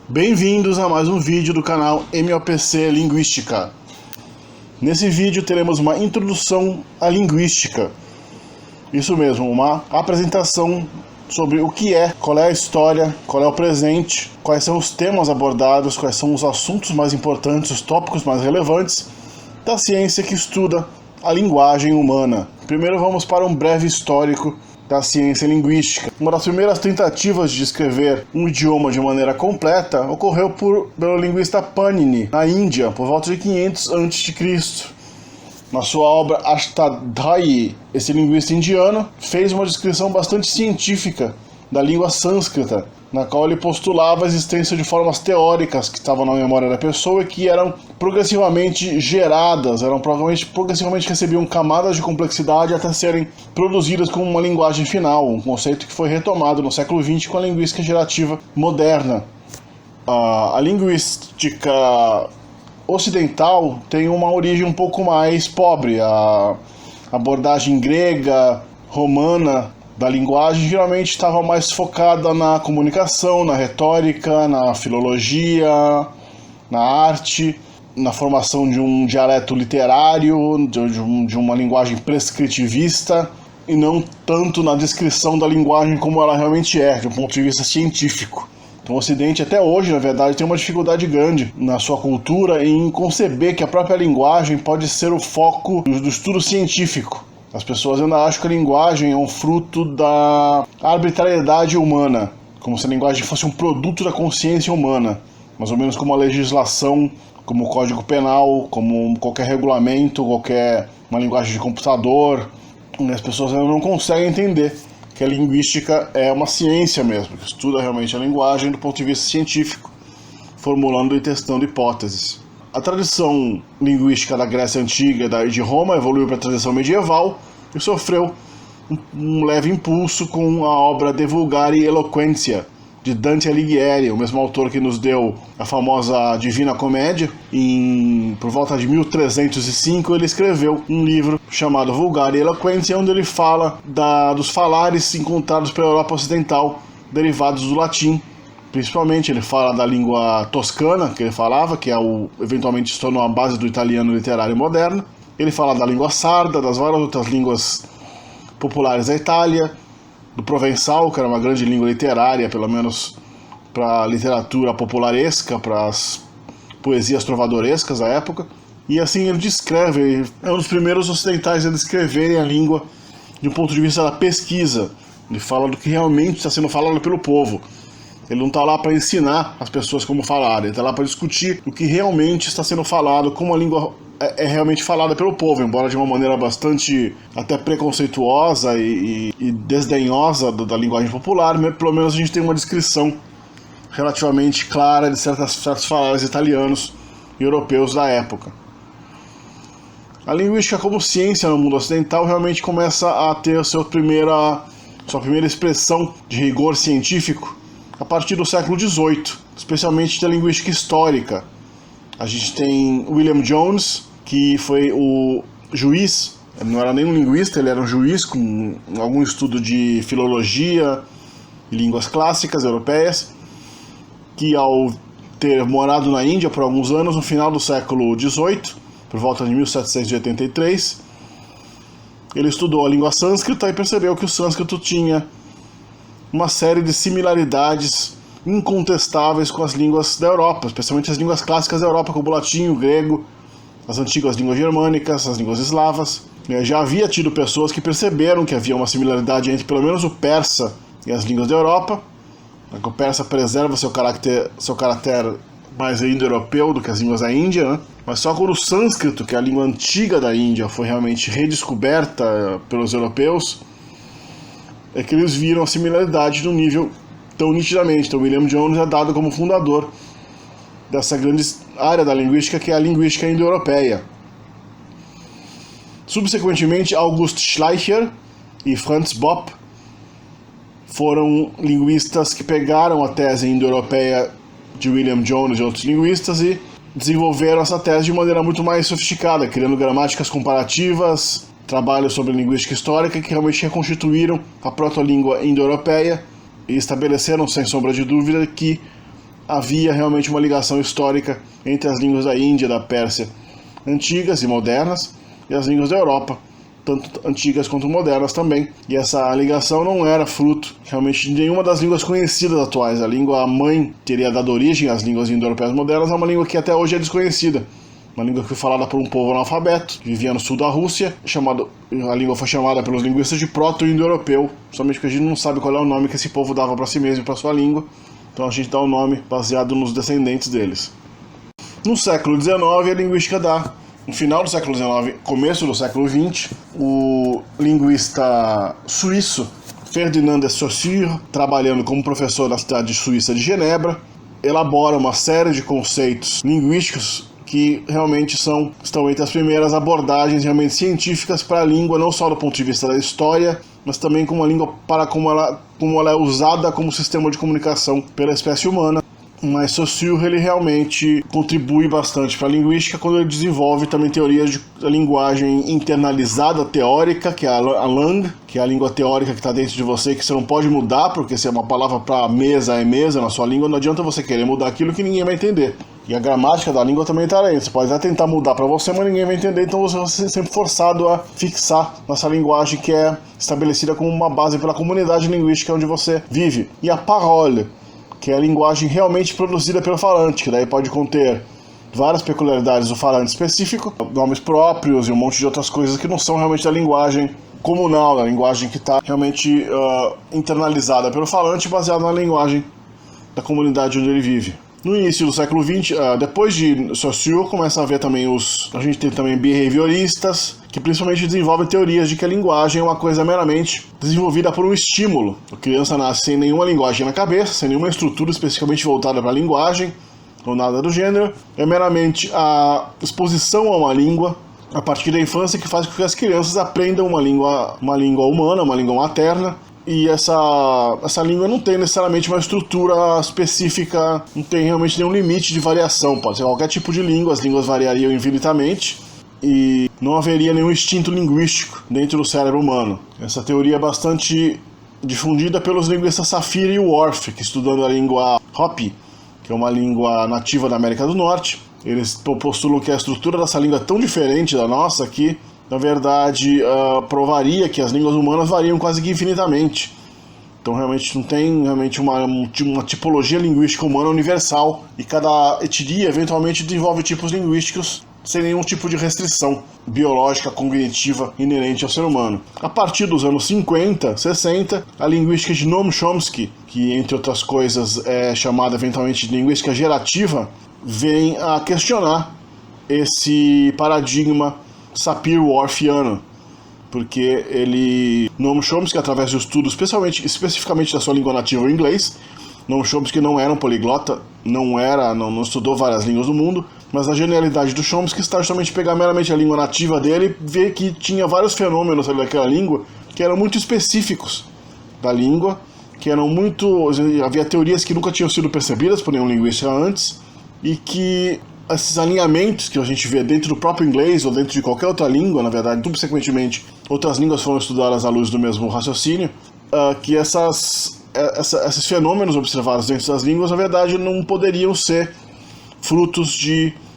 Bem-vindos a mais um vídeo do canal MOPC Linguística. Nesse vídeo teremos uma introdução à linguística. Isso mesmo, uma apresentação sobre o que é, qual é a história, qual é o presente, quais são os temas abordados, quais são os assuntos mais importantes, os tópicos mais relevantes da ciência que estuda a linguagem humana. Primeiro vamos para um breve histórico da ciência linguística. Uma das primeiras tentativas de escrever um idioma de maneira completa ocorreu pelo linguista Panini, na Índia, por volta de 500 a.C. Na sua obra Ashtadhyayi, esse linguista indiano fez uma descrição bastante científica da língua sânscrita, na qual ele postulava a existência de formas teóricas que estavam na memória da pessoa e que eram progressivamente geradas, progressivamente recebiam camadas de complexidade até serem produzidas como uma linguagem final, um conceito que foi retomado no século XX com a linguística gerativa moderna. A linguística ocidental tem uma origem um pouco mais pobre. A abordagem grega, romana da linguagem geralmente estava mais focada na comunicação, na retórica, na filologia, na arte, na formação de um dialeto literário, de uma linguagem prescritivista, e não tanto na descrição da linguagem como ela realmente é, de um ponto de vista científico. Então o Ocidente até hoje, na verdade, tem uma dificuldade grande na sua cultura em conceber que a própria linguagem pode ser o foco do estudo científico. As pessoas ainda acham que a linguagem é um fruto da arbitrariedade humana, como se a linguagem fosse um produto da consciência humana, mais ou menos como a legislação, como o Código Penal, como qualquer regulamento, uma linguagem de computador. E as pessoas ainda não conseguem entender que a linguística é uma ciência mesmo, que estuda realmente a linguagem do ponto de vista científico, formulando e testando hipóteses. A tradição linguística da Grécia Antiga e de Roma evoluiu para a tradição medieval e sofreu um leve impulso com a obra De Vulgari Eloquentia, de Dante Alighieri, o mesmo autor que nos deu a famosa Divina Comédia. Por volta de 1305 ele escreveu um livro chamado Vulgari Eloquentia, onde ele fala dos falares encontrados pela Europa Ocidental, derivados do latim. Principalmente ele fala da língua toscana, que ele falava, que eventualmente se tornou a base do italiano literário moderno. Ele fala da língua sarda, das várias outras línguas populares da Itália, do provençal, que era uma grande língua literária, pelo menos para a literatura popularesca, para as poesias trovadorescas da época. E assim ele descreve, é um dos primeiros ocidentais a descreverem a língua de um ponto de vista da pesquisa. Ele fala do que realmente está sendo falado pelo povo. Ele não está lá para ensinar as pessoas como falar, ele está lá para discutir o que realmente está sendo falado, como a língua é realmente falada pelo povo, embora de uma maneira bastante até preconceituosa e desdenhosa da linguagem popular, mas pelo menos a gente tem uma descrição relativamente clara de certos falares italianos e europeus da época. A linguística como ciência no mundo ocidental realmente começa a ter sua primeira expressão de rigor científico a partir do século XVIII, especialmente da linguística histórica. A gente tem William Jones, que foi o juiz, ele não era nem um linguista, ele era um juiz com algum estudo de filologia e línguas clássicas europeias, que ao ter morado na Índia por alguns anos, no final do século XVIII, por volta de 1783, ele estudou a língua sânscrita e percebeu que o sânscrito tinha uma série de similaridades incontestáveis com as línguas da Europa, especialmente as línguas clássicas da Europa, como o latim, o grego, as antigas línguas germânicas, as línguas eslavas. Já havia tido pessoas que perceberam que havia uma similaridade entre pelo menos o persa e as línguas da Europa. O persa preserva seu caráter mais indo-europeu do que as línguas da Índia, né? Mas só quando o sânscrito, que é a língua antiga da Índia, foi realmente redescoberta pelos europeus, é que eles viram a similaridade no nível tão nitidamente. Então William Jones é dado como fundador dessa grande área da linguística, que é a linguística indo-europeia. Subsequentemente, August Schleicher e Franz Bopp foram linguistas que pegaram a tese indo-europeia de William Jones e outros linguistas e desenvolveram essa tese de maneira muito mais sofisticada, criando gramáticas comparativas, trabalhos sobre linguística histórica que realmente reconstituíram a proto-língua indo-europeia e estabeleceram, sem sombra de dúvida, que havia realmente uma ligação histórica entre as línguas da Índia e da Pérsia, antigas e modernas, e as línguas da Europa, tanto antigas quanto modernas também. E essa ligação não era fruto realmente de nenhuma das línguas conhecidas atuais. A língua mãe teria dado origem às línguas indo-europeias modernas, é uma língua que até hoje é desconhecida. Uma língua que foi falada por um povo analfabeto, que vivia no sul da Rússia. A língua foi chamada pelos linguistas de proto-indo-europeu, somente porque a gente não sabe qual é o nome que esse povo dava para si mesmo e para sua língua. Então a gente dá o nome baseado nos descendentes deles. No século XIX, a linguística no final do século XIX, começo do século XX, o linguista suíço Ferdinand de Saussure, trabalhando como professor na cidade suíça de Genebra, elabora uma série de conceitos linguísticos que realmente estão entre as primeiras abordagens realmente científicas para a língua, não só do ponto de vista da história, mas também como a língua como ela é usada como sistema de comunicação pela espécie humana. Mas Saussure, ele realmente contribui bastante para a linguística quando ele desenvolve também teorias da linguagem internalizada teórica, que é a langue, que é a língua teórica que está dentro de você, que você não pode mudar, porque se é uma palavra para mesa é mesa na sua língua, não adianta você querer mudar aquilo que ninguém vai entender. E a gramática da língua também está aí. Você pode até tentar mudar para você, mas ninguém vai entender, então você vai ser sempre forçado a fixar nessa linguagem que é estabelecida como uma base pela comunidade linguística onde você vive. E a parole, que é a linguagem realmente produzida pelo falante, que daí pode conter várias peculiaridades do falante específico, nomes próprios e um monte de outras coisas que não são realmente da linguagem comunal, da linguagem que está realmente internalizada pelo falante, baseada na linguagem da comunidade onde ele vive. No início do século XX, depois de Saussure, começa a haver também a gente tem também behavioristas, que principalmente desenvolvem teorias de que a linguagem é uma coisa meramente desenvolvida por um estímulo. A criança nasce sem nenhuma linguagem na cabeça, sem nenhuma estrutura especificamente voltada para a linguagem, ou nada do gênero. É meramente a exposição a uma língua, a partir da infância, que faz com que as crianças aprendam uma língua humana, uma língua materna. E essa língua não tem necessariamente uma estrutura específica, não tem realmente nenhum limite de variação. Pode ser qualquer tipo de língua, as línguas variariam infinitamente e não haveria nenhum instinto linguístico dentro do cérebro humano. Essa teoria é bastante difundida pelos linguistas Safir e Worf, que estudando a língua Hopi, que é uma língua nativa da América do Norte. Eles postulam que a estrutura dessa língua é tão diferente da nossa que, na verdade, provaria que as línguas humanas variam quase que infinitamente. Então realmente não tem uma tipologia linguística humana universal, e cada etnia eventualmente desenvolve tipos linguísticos sem nenhum tipo de restrição biológica, cognitiva inerente ao ser humano. A partir dos anos 50, 60, a linguística de Noam Chomsky, que entre outras coisas é chamada eventualmente de linguística gerativa, vem a questionar esse paradigma Sapir-Whorfiano, porque Noam Chomsky, através do estudo especificamente da sua língua nativa, o inglês, Noam Chomsky não era um poliglota, não estudou várias línguas do mundo, mas a genialidade do Chomsky está justamente pegar meramente a língua nativa dele e ver que tinha vários fenômenos ali daquela língua que eram muito específicos da língua, que eram havia teorias que nunca tinham sido percebidas por nenhum linguista antes, e que esses alinhamentos que a gente vê dentro do próprio inglês ou dentro de qualquer outra língua, na verdade, subsequentemente, outras línguas foram estudadas à luz do mesmo raciocínio, que esses fenômenos observados dentro das línguas, na verdade, não poderiam ser frutos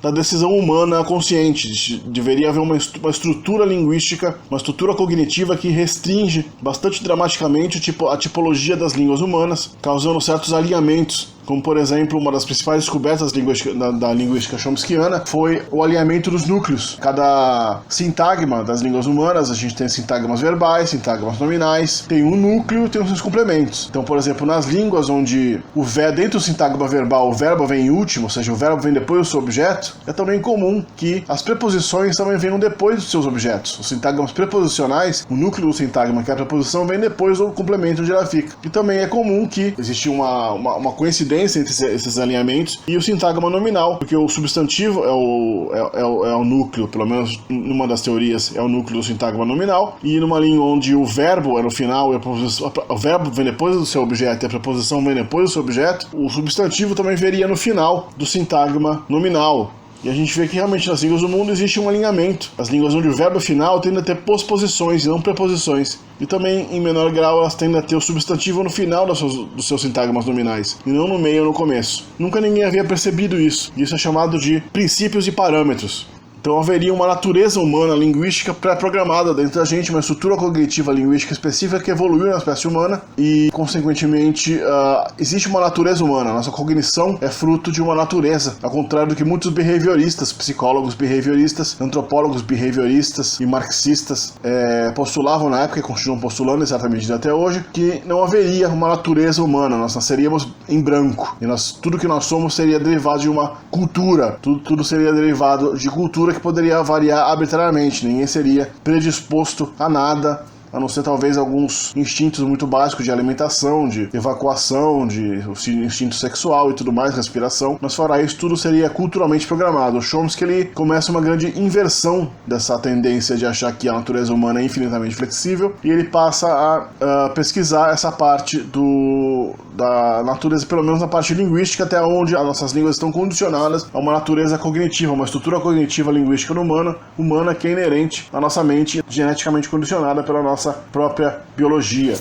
da decisão humana consciente. Deveria haver uma estrutura linguística, uma estrutura cognitiva que restringe bastante dramaticamente a tipologia das línguas humanas, causando certos alinhamentos, como, por exemplo, uma das principais descobertas da linguística chomskiana foi o alinhamento dos núcleos. Cada sintagma das línguas humanas, a gente tem sintagmas verbais, sintagmas nominais, tem um núcleo e tem os seus complementos. Então, por exemplo, nas línguas onde dentro do sintagma verbal o verbo vem em último, ou seja, o verbo vem depois do seu objeto, é também comum que as preposições também venham depois dos seus objetos. Os sintagmas preposicionais, o núcleo do sintagma, que é a preposição, vem depois do complemento onde ela fica. E também é comum que existe uma coincidência entre esses alinhamentos e o sintagma nominal, porque o substantivo é o núcleo, pelo menos numa das teorias, é o núcleo do sintagma nominal, e numa língua onde o verbo é no final e o verbo vem depois do seu objeto e a preposição vem depois do seu objeto, o substantivo também viria no final do sintagma nominal. E a gente vê que realmente nas línguas do mundo existe um alinhamento. As línguas onde o verbo final tende a ter posposições e não preposições. E também, em menor grau, elas tendem a ter o substantivo no final dos seus sintagmas nominais, e não no meio ou no começo. Nunca ninguém havia percebido isso. Isso é chamado de princípios e parâmetros. Então haveria uma natureza humana linguística pré-programada dentro da gente, uma estrutura cognitiva linguística específica que evoluiu na espécie humana e, consequentemente, existe uma natureza humana. Nossa cognição é fruto de uma natureza, ao contrário do que muitos behavioristas, psicólogos behavioristas, antropólogos behavioristas e marxistas postulavam na época e continuam postulando exatamente até hoje, que não haveria uma natureza humana, nós nasceríamos em branco e tudo que nós somos seria derivado de uma cultura, tudo seria derivado de cultura que poderia variar arbitrariamente, ninguém seria predisposto a nada, a não ser talvez alguns instintos muito básicos de alimentação, de evacuação, de instinto sexual e tudo mais, respiração, mas fora isso tudo seria culturalmente programado. O Chomsky ele começa uma grande inversão dessa tendência de achar que a natureza humana é infinitamente flexível e ele passa a pesquisar essa parte da natureza, pelo menos na parte linguística, até onde as nossas línguas estão condicionadas a uma natureza cognitiva, uma estrutura cognitiva linguística humana que é inerente à nossa mente, geneticamente condicionada pela nossa própria biologia.